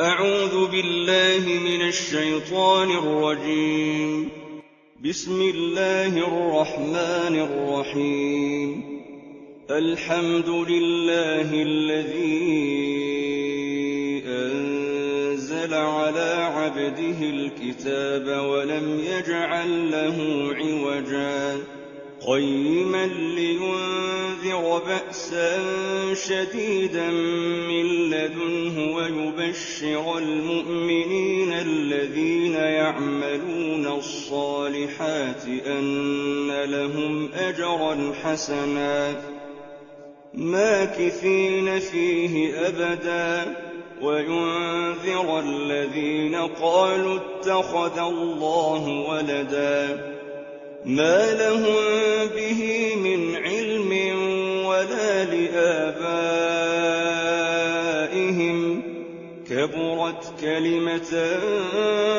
أعوذ بالله من الشيطان الرجيم. بسم الله الرحمن الرحيم. الحمد لله الذي أنزل على عبده الكتاب ولم يجعل له عوجا قيما لينذر بأسا شديدا من لدنه ويبشر المؤمنين الذين يعملون الصالحات أن لهم أجرا حسنا ماكثين فيه أبدا وينذر الذين قالوا اتخذ الله ولدا ما لهم به من علم ولا لآبائهم كبرت كلمة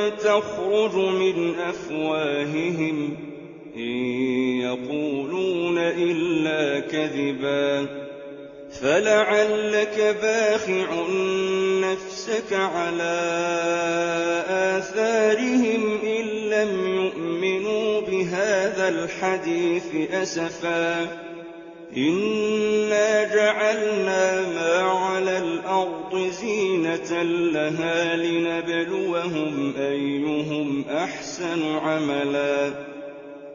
تخرج من أفواههم إن يقولون إلا كذبا فلعلك باخع نفسك على آثارهم إن لم يؤمنوا بهذا الحديث أسفا إنا جعلنا ما على الأرض زينة لها لنبلوهم أيهم أحسن عملا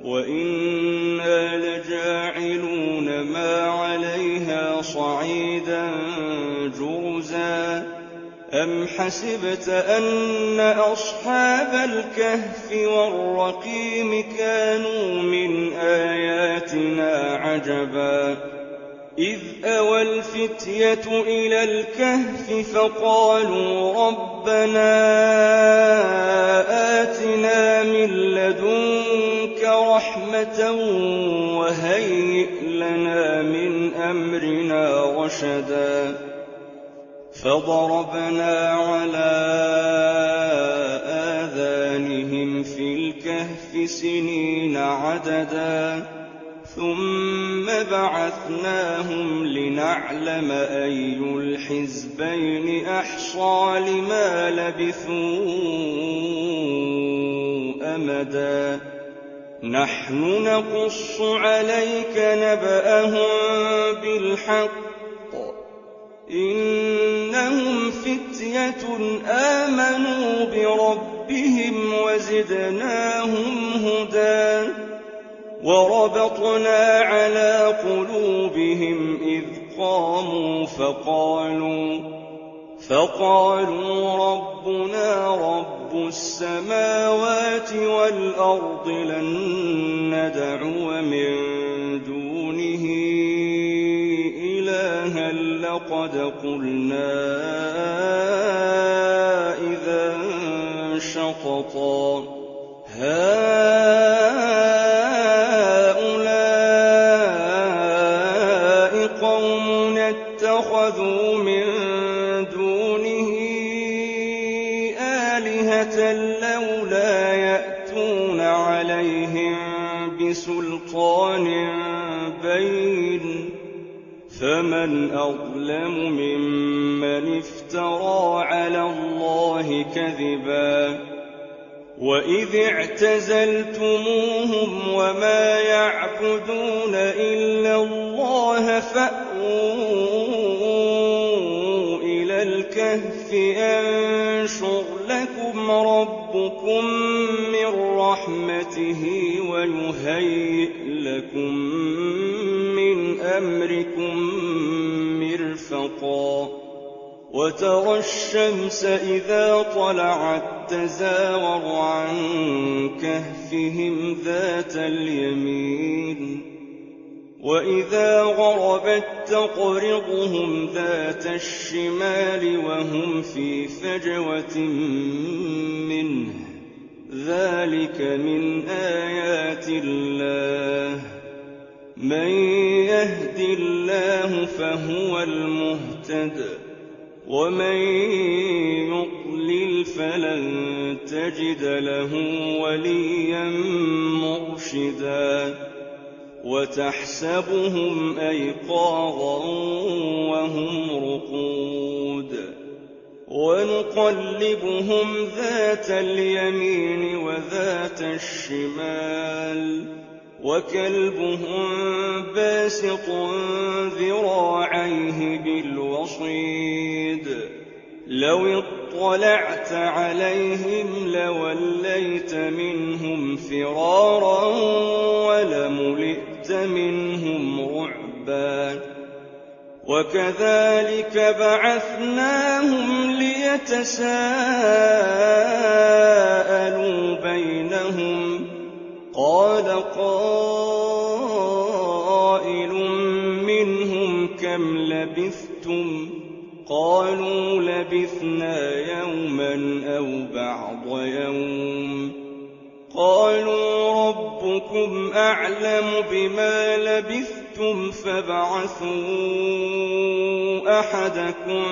وإنا لجاعلون ما عليها صعيدا جرزا أم حسبت أن أصحاب الكهف والرقيم كانوا من آياتنا عجبا إذ أوى الفتية إلى الكهف فقالوا ربنا آتنا من لدنك رحمة وهيئ لنا من أمرنا رشدا فضربنا على آذانهم في الكهف سنين عددا ثم بعثناهم لنعلم أي الحزبين أحصى لما لبثوا أمدا نحن نقص عليك نبأهم بالحق إنهم فتية آمنوا بربهم وزدناهم هدى وربطنا على قلوبهم إذ قاموا فقالوا ربنا رب السماوات والأرض لن ندعو من دونه إلها لقد قلنا إذا شططا هؤلاء قوم اتخذوا من دونه آلهة لولا يأتون عليهم بسلطان بين فمن أظلم ممن افترى على الله كذبا وإذ اعتزلتموهم وما يعبدون إلا الله فأووا إلى الكهف ينشر لكم ربكم من رحمته ويهيئ لكم من أمركم مرفقا وترى الشمس إذا طلعت تزاور عن كهفهم ذات اليمين وإذا غربت تقرضهم ذات الشمال وهم في فجوة منه ذلك من آيات الله من يهد الله فهو المهتد ومن يضلل فلن تجد له وليا مرشدا وتحسبهم أيقاظا وهم رقود ونقلبهم ذات اليمين وذات الشمال وكلبهم باسط ذراعيه بالوصيد لو اطلعت عليهم لوليت منهم فرارا ولملئت منهم رعبا وكذلك بعثناهم ليتساءلوا بينهم قال قائل منهم كم لبثتم قالوا لبثنا يوما أو بعض يوم قالوا ربكم أعلم بما لبثتم فابعثوا أحدكم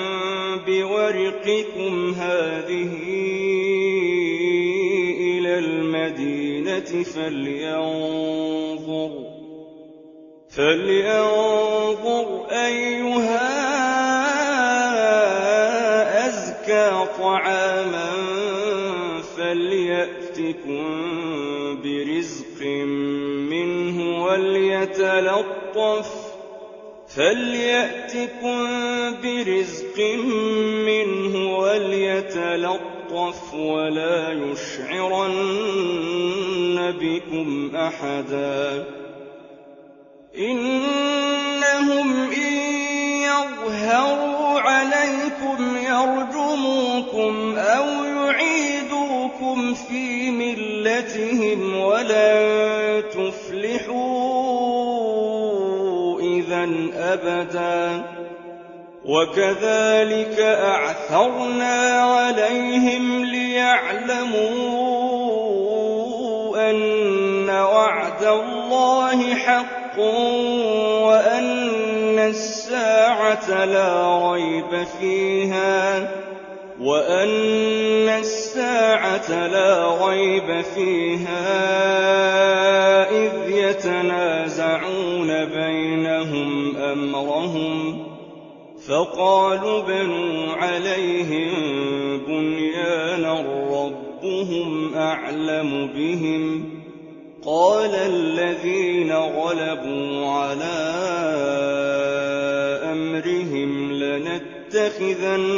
بورقكم هذه إلى المدينة فلينظر أيها أزكى طعاما فليأتكم برزق منه وليتلطف ولا يشعرن بكم أحدا إنهم إن يظهروا عليكم يرجموكم أو يعيدوكم في ملتهم ولن تفلحوا إذا أبدا وكذلك أعثرنا عليهم ليعلموا أن وعد الله حق وأن الساعة لا ريب فيها إذ يتنازعون بينهم أمرهم فقالوا ابنوا عليهم بنيانا ربهم أعلم بهم قال الذين غلبوا على أمرهم لنتخذن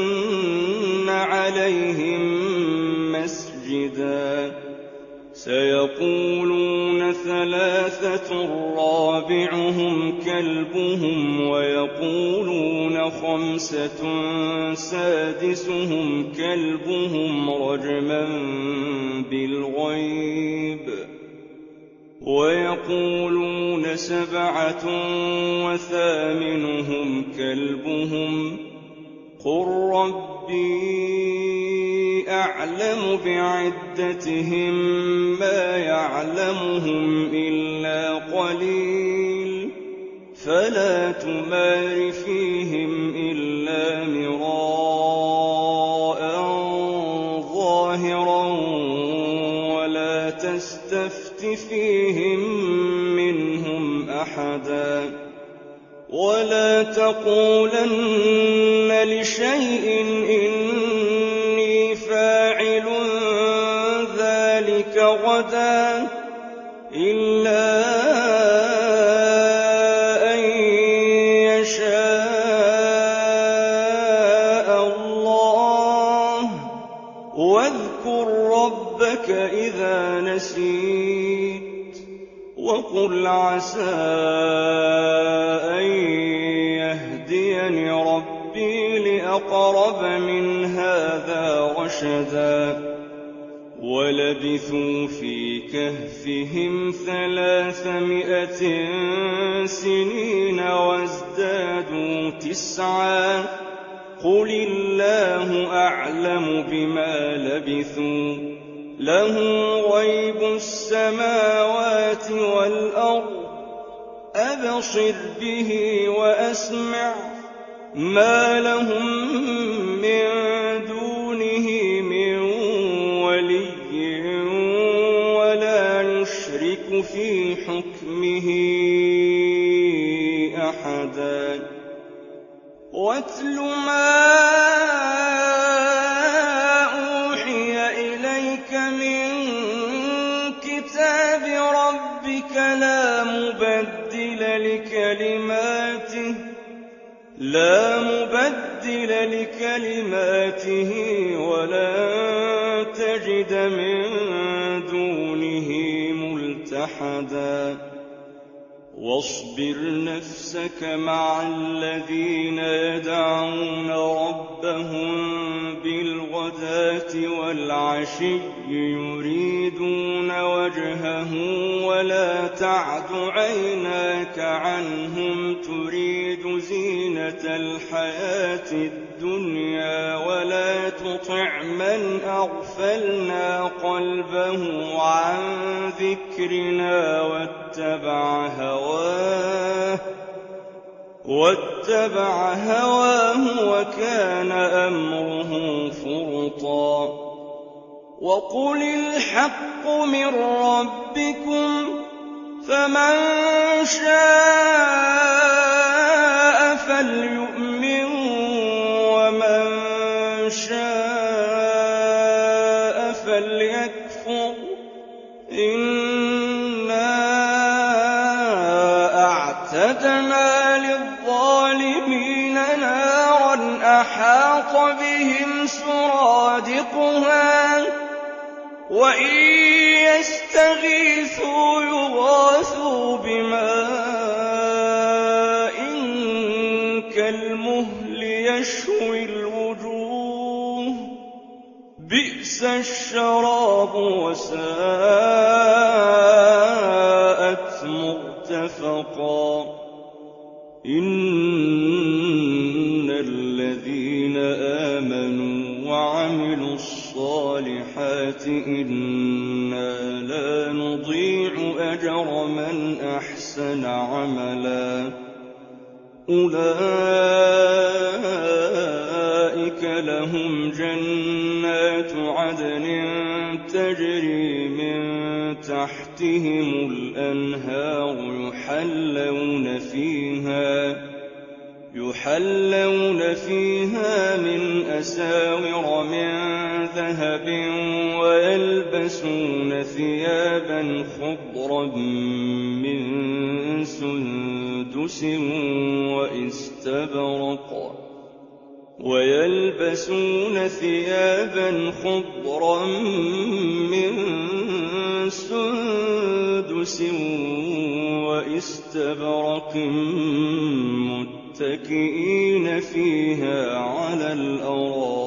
عليهم مسجدا سيقولون ثلاثة رابعهم كلبهم ويقولون خمسة سادسهم كلبهم رجما بالغيب ويقولون سبعة وثامنهم كلبهم قل ربي أعلم بعدتهم ما يعلمهم إلا قليل فلا تمار فيهم إلا مراء ظاهرا ولا تستفت فيهم منهم أحدا ولا تقولن لشيء إني فاعل ذلك غدا إلا أن يشاء الله واذكر ربك إذا نسيت وقل عسى أن يهديني ربي لأقرب من هذا رشدا ولبثوا في كهفهم 300 سنين وازدادوا 9 قل الله أعلم بما لبثوا له غيب السماوات والأرض أبصر به وأسمع ما لهم من دونه من ولي ولا يشرك في حكمه أحدا واتل ما لا مبدل لكلماته ولن تجد من دونه ملتحدا واصبر نفسك مع الذين يدعون ربهم بالغداة والعشي يريدون وجهه ولا تعد عيناك عنهم تريد زينة الحياة الدنيا ولا تطع من أغفلنا قلبه عن ذكرنا واتبع هواه وكان أمره فرطا وقل الحق من ربكم فمن شاء فليؤمن ومن شاء فليكفر إنا أعتدنا للظالمين نارا أحاط بهم سرادقها وإن يستغيثوا يغاثوا بماء كالمهل يشوي الوجوه بئس الشراب وساءت مرتفقا إن الذين آمنوا وعملوا الصالحات إنا لا نضيع أجر من أحسن عملا أولئك لهم جنات عدن تجري من تحتهم الأنهار يحلون فيها من أساور من ذهب ويلبسون ثيابا خضرا من سندس واستبرق متكئين فيها على الأرائك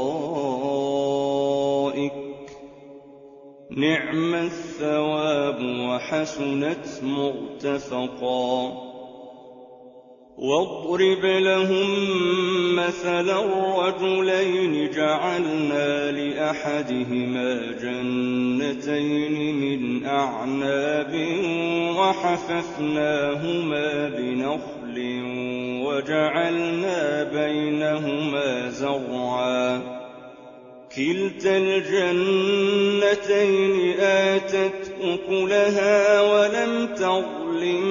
نعم الثواب وحسنت مرتفقا واضرب لهم مثلا الرجلين جعلنا لأحدهما جنتين من أعناب وحففناهما بنخل وجعلنا بينهما زرعا كلتا الجنتين آتت أكلها ولم تظلم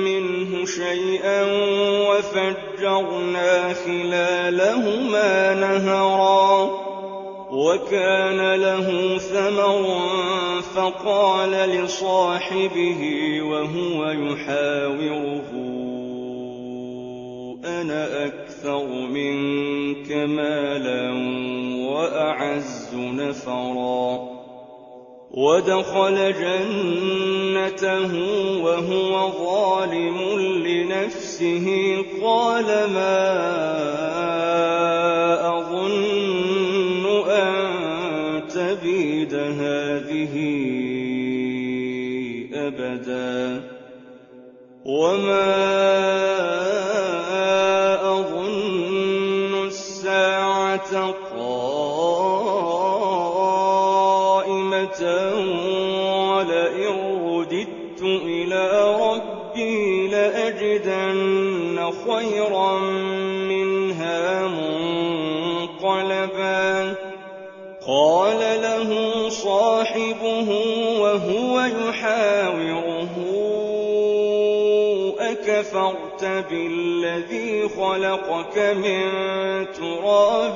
منه شيئا وفجرنا خلالهما نهرا وكان له ثمر فقال لصاحبه وهو يحاوره أنا أكثر منك مالا وأعز نفرا ودخل جنته وهو ظالم لنفسه قال ما أظن أن تبيد هذه أبدا وما أظن الساعة قائمة ولئن رددت إلى ربي لأجدن خيرا منها منقلبا قال له صاحبه وهو يحاوره أكفرت بالذي خلقك من تراب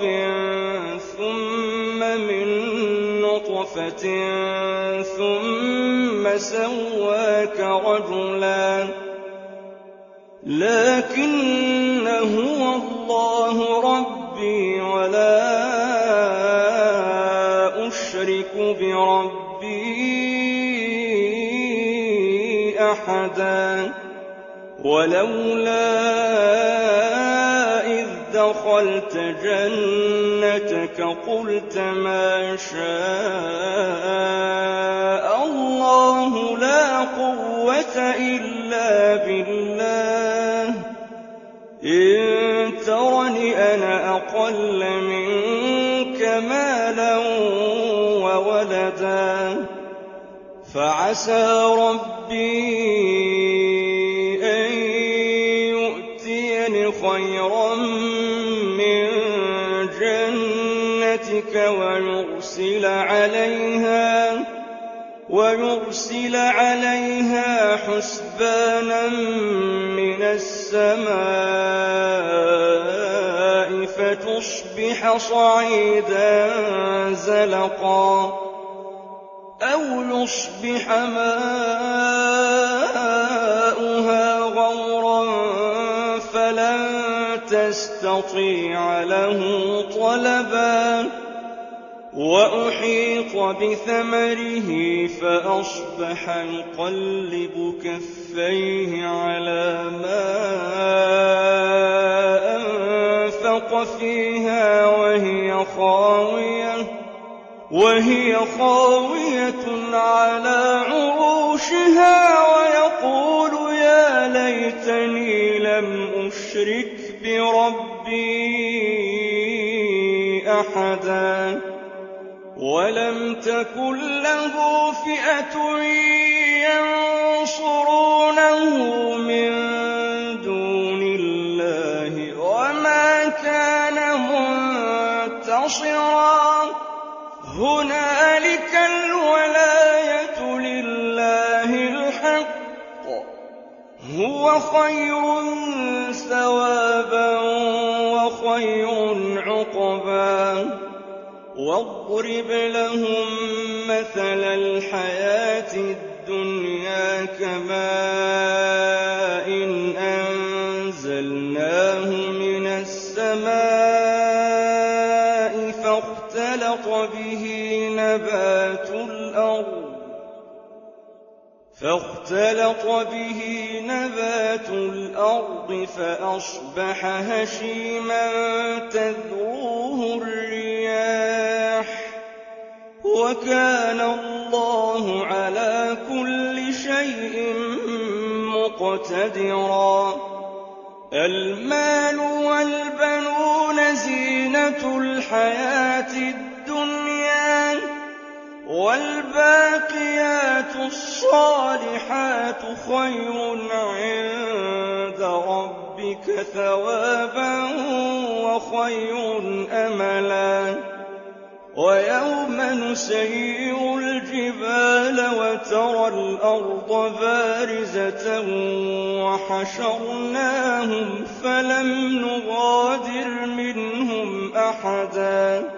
ثم من نطفة ثم سواك رجلا لكن هو الله اللَّهُ رَبِّي وَلَا أُشْرِكُ بِرَبِّي أَحَدًا وَلَوْلَا إِذْ دَخَلْتَ جَنَّتَكَ قُلْتَ مَا شَاءَ اللَّهُ لَا قُوَّةَ إِلَّا بِاللَّهِ إِن تَرَنِ أَنَا أَقَلَّ مِنكَ مَالًا وَوَلَدًا فَعَسَىٰ رَبِّي أَن يُؤْتِيَنِ خَيْرًا مِّن جَنَّتِكَ وَيُرْسِلَ عَلَيْهَا حُسْبَانًا مِّنَ السَّمَاءِ فَتُصْبِحَ صَعِيدًا زَلَقًا أَوْ يُصْبِحَ مَاؤُهَا غَوْرًا فَلَن تَسْتَطِيعَ لَهُ طَلَبًا وَأُحِيطَ بِثَمَرِهِ فَأَصْبَحَ يُقَلِّبُ كَفَّيْهِ عَلَىٰ مَا أَنفَقَ فِيهَا وَهِيَ خَاوِيَةٌ عَلَىٰ عُرُوشِهَا وَيَقُولُ يَا لَيْتَنِي لَمْ أُشْرِكْ بِرَبِّي أَحَدًا وَلَمْ تَكُن لَّهُ فِئَةٌ يَنصُرُونَهُ مِن دُونِ اللَّهِ وَمَا كَانَ مُنتَصِرًا هُنَالِكَ الْوَلَايَةُ لِلَّهِ الْحَقِّ هُوَ خَيْرٌ ثَوَابًا وَخَيْرٌ عُقْبًا وَاضْرِبْ لَهُم مَّثَلَ الْحَيَاةِ الدُّنْيَا كَمَاءٍ أَنزَلْنَاهُ مِنَ السَّمَاءِ فاختلط به نبات الأرض فأصبح هشيما تذروه الرياح وكان الله على كل شيء مقتدرا المال والبنون زينة الحياة الدنيا والباقيات الصالحات خير عند ربك ثوابا وخير أملا ويوم نسير الجبال وترى الأرض بارزة وحشرناهم فلم نغادر منهم أحدا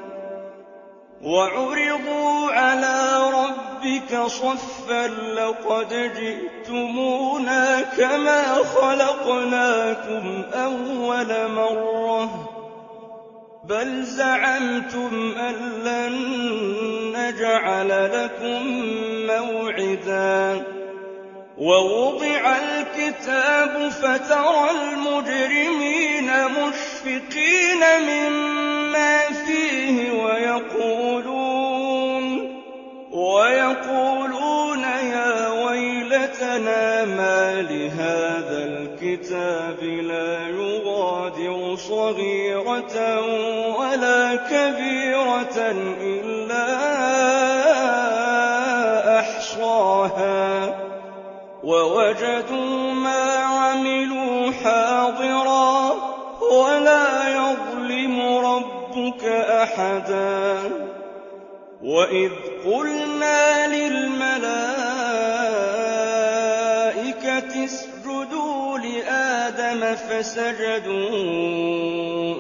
وعرضوا على ربك صفا لقد جئتمونا كما خلقناكم أول مرة بل زعمتم أن لن نجعل لكم موعدا ووضع الكتاب فترى المجرمين مشفقين مما فيه ويقولون يا ويلتنا ما لهذا الكتاب لا يغادر صغيرة ولا كبيرة إلا أحصاها ووجدوا ما عملوا حاضرا ولا يظلم ربك أحدا وإذ قلنا للملائكة اسجدوا لآدم فسجدوا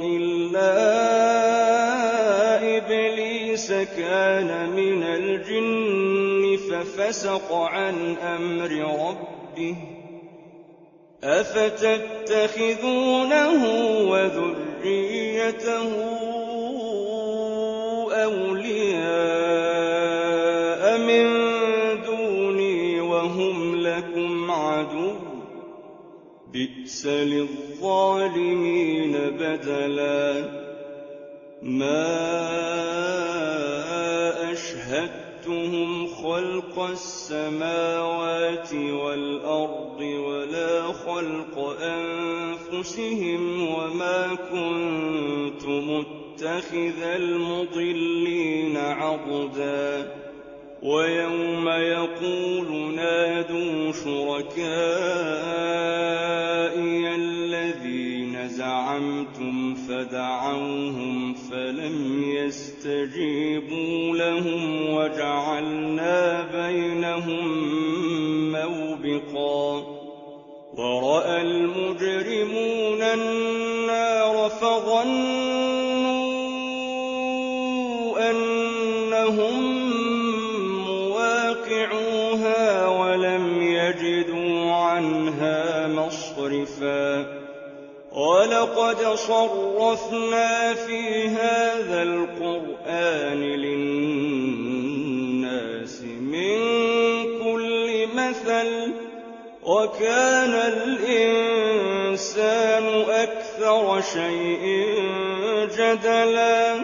إلا إبليس كان من الجن ففسق عن أمر ربه أفتتخذونه وذريته أولياء من دوني وهم لكم عدو بئس للظالمين بدلا ما أشهدتهم خلق السماوات والأرض ولا خلق أنفسهم وما كنت متخذ المضلين عضدا ويوم يقول نادوا شركائي الذين زعمتم فدعوهم فلم يستجيبوا لهم وجعلنا بينهم موبقا ورأى المجرمون النار فظنوا أنهم مواقعوها ولم يجدوا عنها مصرفا ولقد صرفنا في هذا القرآن للناس من كل مثل وكان الإنسان أكثر شيء جدلا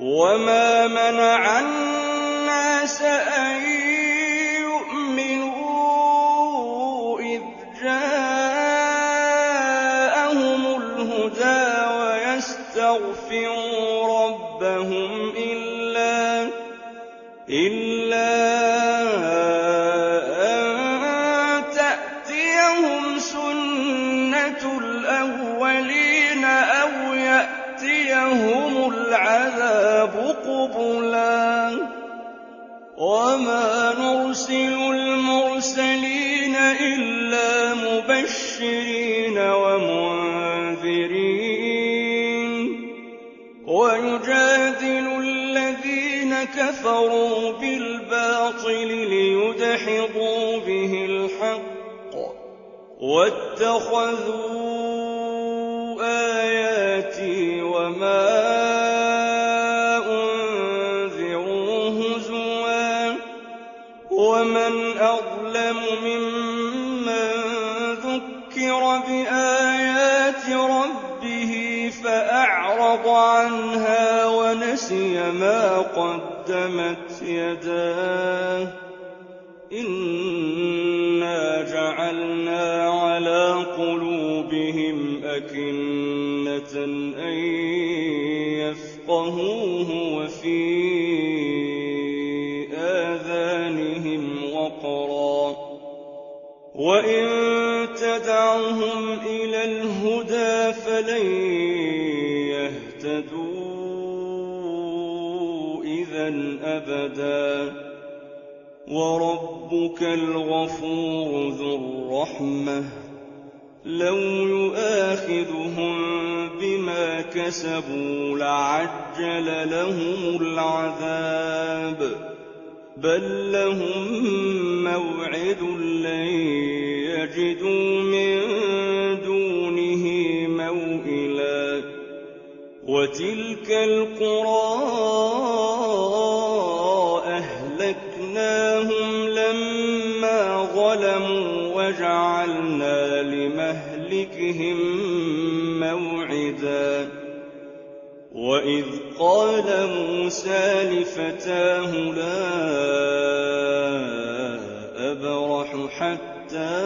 وما منع الناس أن يؤمنوا إذ جاءهم الهدى ويستغفروا ربهم إلا أن تأتيهم سنة الأولين أو يأتيهم العذاب قبلا وما نرسل المرسلين إلا مبشرين ومنذرين ويجادل الذين كفروا بالباطل ليدحضوا به الحق واتخذوا آياتي وما أنذروا هزوا ومن أظلم ممن ذكر بآيات ربه فأعرض عنها ونسي ما قدمت يداه إنا جعلنا على قلوبهم أكنة أن يفقهوه وفي آذانهم وقرا وإن تدعهم إلى الهدى فلن يهتدوا إذا أبدا وربك الغفور ذو الرحمة لو يؤاخذهم بما كسبوا لعجل لهم العذاب بل لهم موعد لن يجدوا من دونه موئلا وتلك القرى أهلكناهم لما ظلموا وجعلنا لمهلكهم موعدا وإذ قال موسى لفتاه لا أبرح حتى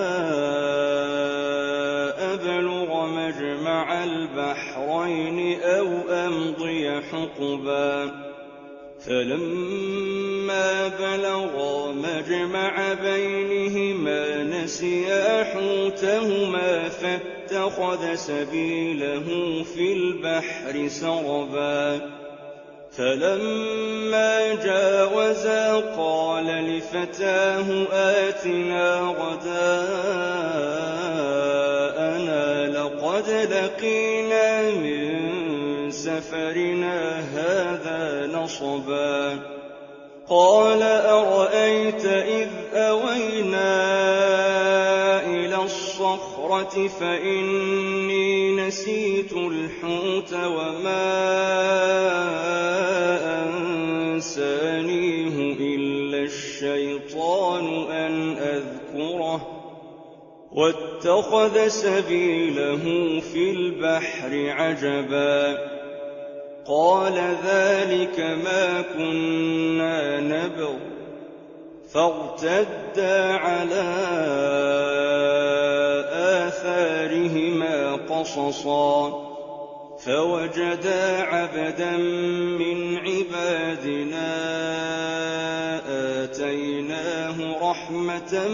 أبلغ مجمع البحرين أو أمضي حقبا فلما بلغا مجمع بينهما نسيا حوتهما فاتخذ سبيله في البحر سربا فلما جاوزا قال لفتاه آتنا غداءنا لقد لقينا من سفرنا هذا نصبا قال أرأيت إذ أوينا إلى الصخرة فإني نسيت الحوت وما أنسانيه إلا الشيطان أن أذكره واتخذ سبيله في البحر عجبا قال ذلك ما كنا نبغ فارتدا على آثارهما قصصا فوجدا عبدا من عبادنا آتيناه رحمة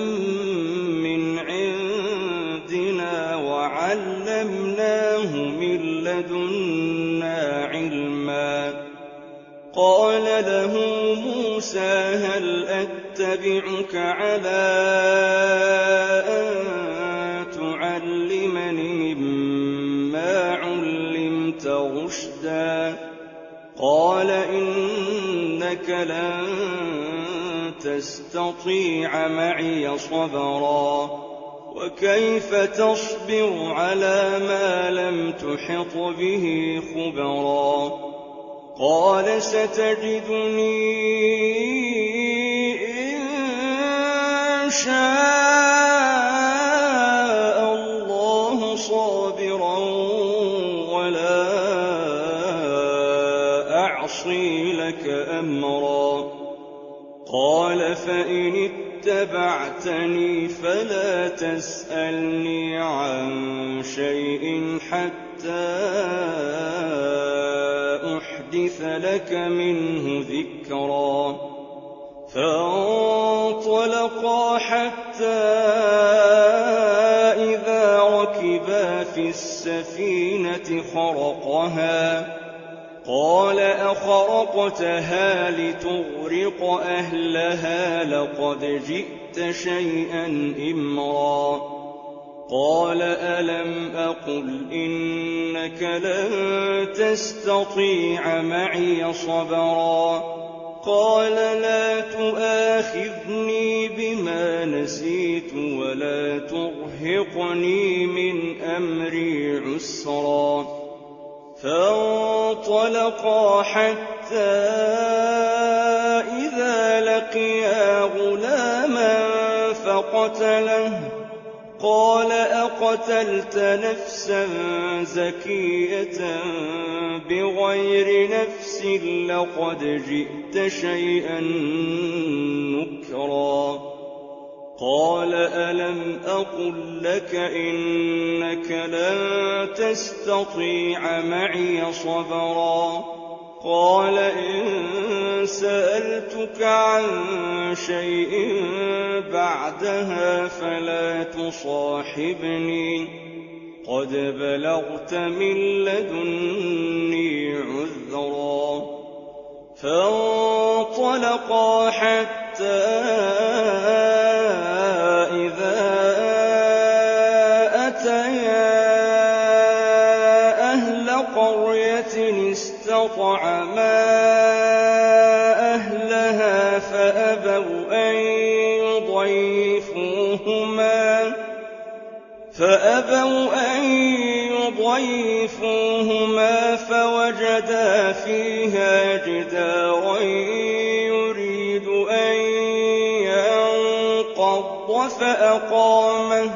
من عندنا وعلمناه من لدنا علما قال له موسى هل أتبعك على أن تعلمني مما علمت رشدا قال إنك لن تستطيع معي صبرا وكيف تصبر على ما لم تحط به خبرا قال ستجدني إن شاء الله صابرا ولا أعصي لك أمرا قال فإن اتبعتني فلا تسألني عن شيء حتى أحدث لك منه ذكرا فانطلقا حتى إذا ركبا في السفينة خرقها قال أخرقتها لتغرق أهلها لقد جئت شيئا إمرا قال ألم أقل إنك لن تستطيع معي صبرا قال لا تؤاخذني بما نسيت ولا ترهقني من أمري عسرا فانطلقا حتى إذا لقيا غلاما فقتله قال أقتلت نفسا زكية بغير نفس لقد جئت شيئا نكرا قال ألم أقل لك إنك لن تستطيع معي صبرا قال إن سألتك عن شيء بعدها فلا تصاحبني قد بلغت من لدني عذرا فانطلقا حتى إذا أتيا أهل قرية استطعما أهلها فأبوا أن يضيفوهما فوجدا فيها جدارا يريد أن ينقض فأقامه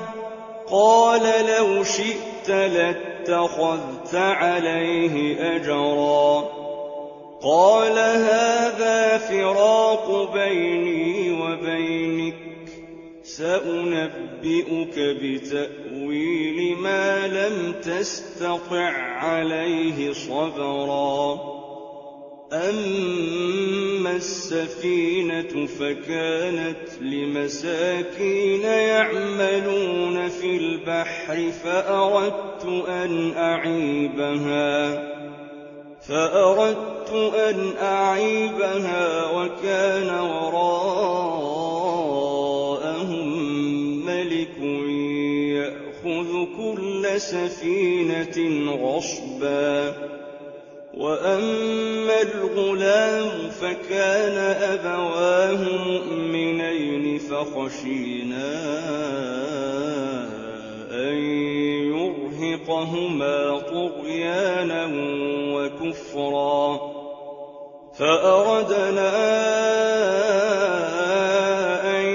قال لو شئت لاتخذت عليه أجرا قال هذا فراق بيني وبينك سأنبئك بتأويل ما لم تستطع عليه صبرا أما السفينة فكانت لمساكين يعملون في البحر فأردت أن أعيبها وكان وراءهم ملك يأخذ كل سفينة غصبا وأما الغلام فكان أبواه مؤمنين فخشينا أن يرهقهما طغيانا وكفرا فأردنا أن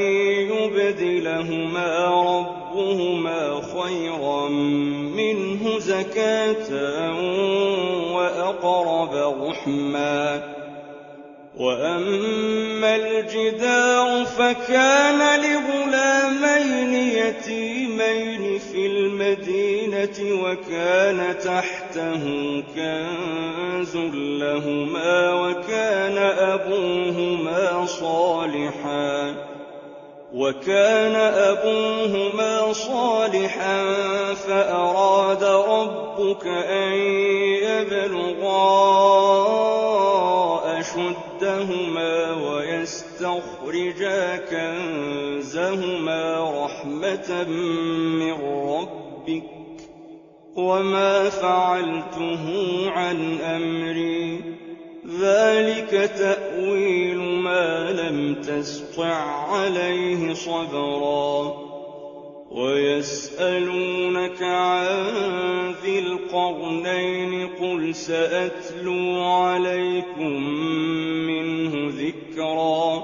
يبدلهما ربهما خيرا منه زكاة وأقرب رحما وأما الجدار فكان لغلامين يتيمين في المدينة وكان تحته كنز لهما وكان أبوهما صالحا فأراد ربك أن يبلغا أشدهما ويستخرجا كنزهما رحمة من ربك وما فعلته عن أمري ذلك تأويل ما لم تسطع عليه صبرا ويسألونك عن ذي القرنين قل سأتلو عليكم منه ذكرا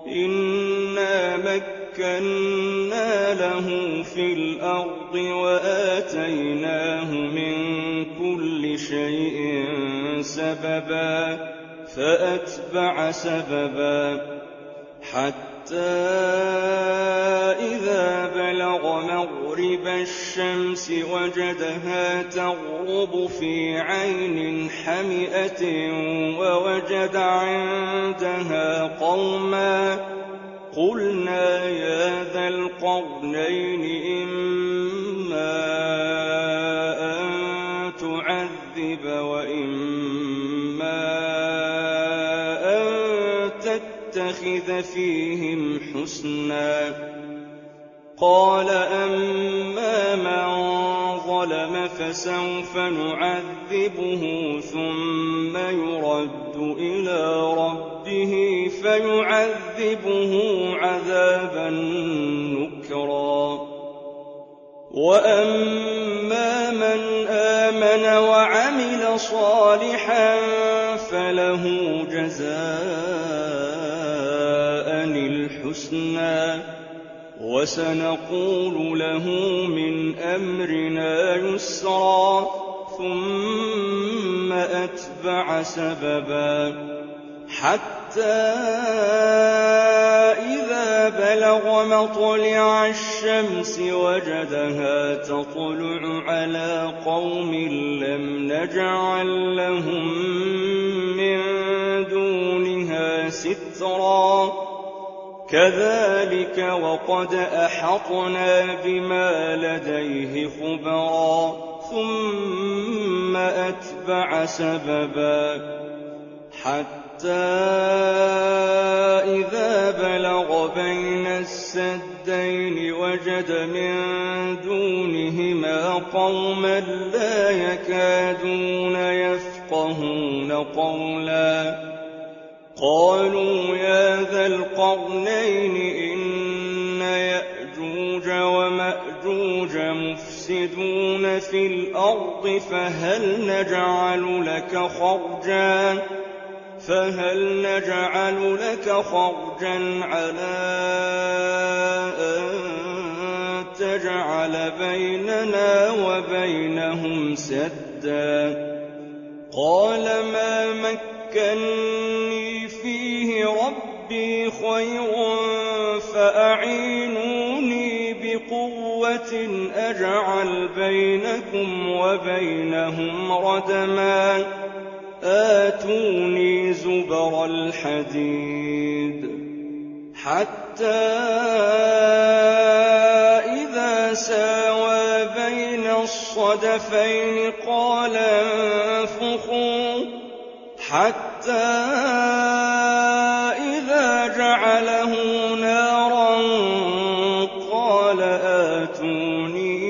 إنا مكنا له في الأرض وآتيناه من كل شيء سببا فأتبع سببا حتى إذا بلغ مغرب الشمس وجدها تغرب في عين حمئة ووجد عندها قوما قلنا يا ذا القرنين إما أن تعذب وإما أن تتخذ فيهم حسنا قال أما من ظلم فسوف نعذبه ثم يرد إلى ربه فيعذبه عذابا نكرا وأما من آمن وعمل صالحا فله جزاء الحسنى وسنقول له من أمرنا يسرا ثم أتبع سببا حتى إذا بلغ مطلع الشمس وجدها تطلع على قوم لم نجعل لهم من دونها سترا كذلك وقد أحطنا بما لديه خبرا ثم أتبع سببا حتى إذا بلغ بين السدين وجد من دونهما قوما لا يكادون يفقهون قولا قالوا يا ذا القرنين إن يأجوج ومأجوج مفسدون في الأرض فهل نجعل لك خرجا على أن تجعل بيننا وبينهم سدا قال ما مكني فيه ربي خير فأعينوني بقوة أجعل بينكم وبينهم ردما آتوني زبر الحديد حتى إذا ساوى بين الصدفين قال انفخوا حتى إذا جعله نارا قال آتوني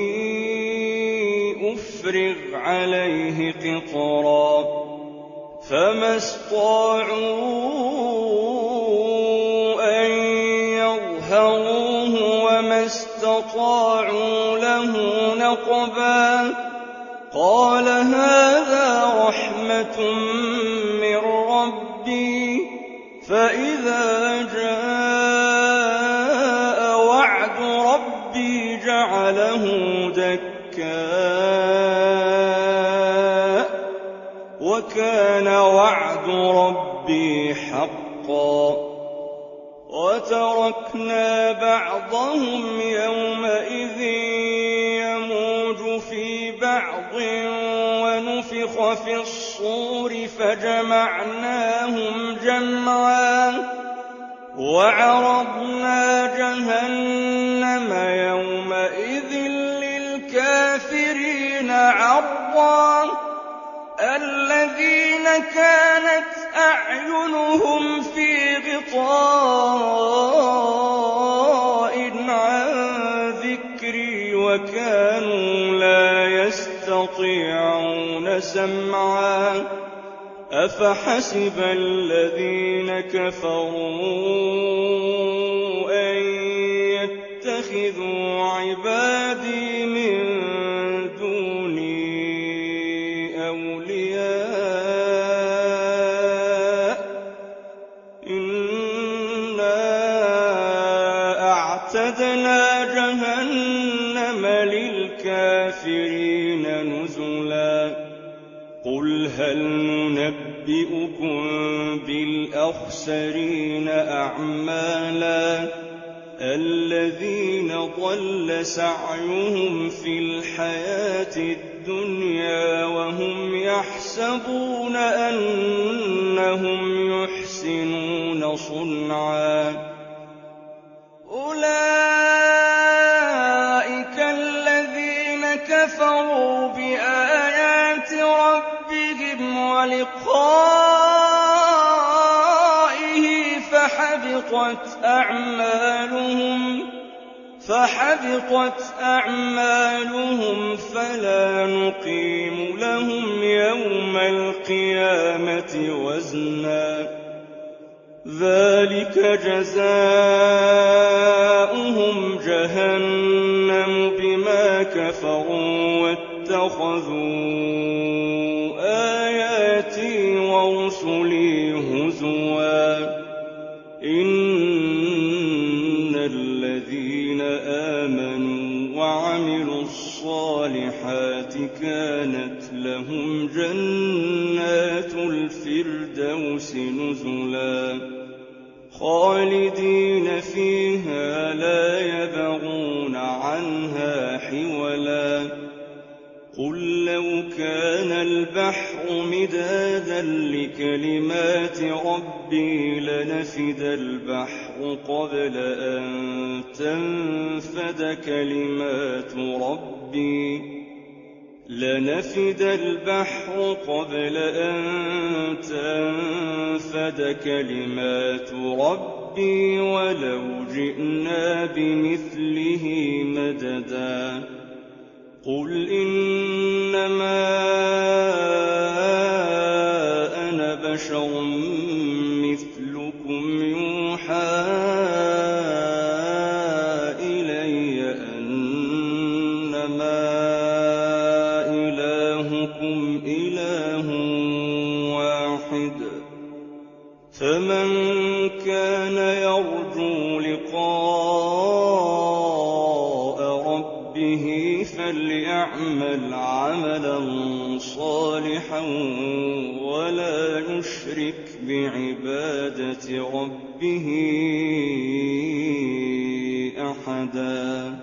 أفرغ عليه قطرا فما استطاعوا أن يظهروه وما فما استطاعوا له نقبا قال هذا رحمة من ربي فإذا جاء وعد ربي جعله دكاء وكان وعد ربي حقا وتركنا بعضهم يومئذ يموج في بعض ونفخ في الصور فجمعناهم جمعا وعرضنا جهنم يومئذ للكافرين عرضا الذين كانت أعينهم في غطاء عن ذكري وكانوا لا يستطيعون سمعا أفحسب الذين كفروا أن يتخذوا عبادي من دوني أولياء إنا أعتدنا جهنم للكافرين نزلا قل هل ننبئكم بالأخسرين أعمالا الذين ضل سعيهم في الحياة الدنيا وهم يحسبون أنهم يحسنون صنعا أولئك الذين كفروا بآيات ربهم ولقائه فحبطت أعمالهم فلا نقيم لهم يوم القيامة وزنا ذلك جزاؤهم جهنم بما كفروا واتخذوا آياتي ورسلي هزوا إن الذين آمنوا وعملوا الصالحات كانت لهم جنات الفردوس نزلا خالدين فيها لا يبغون عنها حولا قل لو كان البحر مدادا لكلمات ربي لنفد البحر قبل أن تنفد كلمات ربي ولو جئنا بمثله مددا قل إنما أنا بشر مثلكم يوحى إلي أنما إلهكم إله واحد فمن كان يرجو لقاء ربه فليعمل عملا صالحا ولا يشرك بعبادة ربه أحدا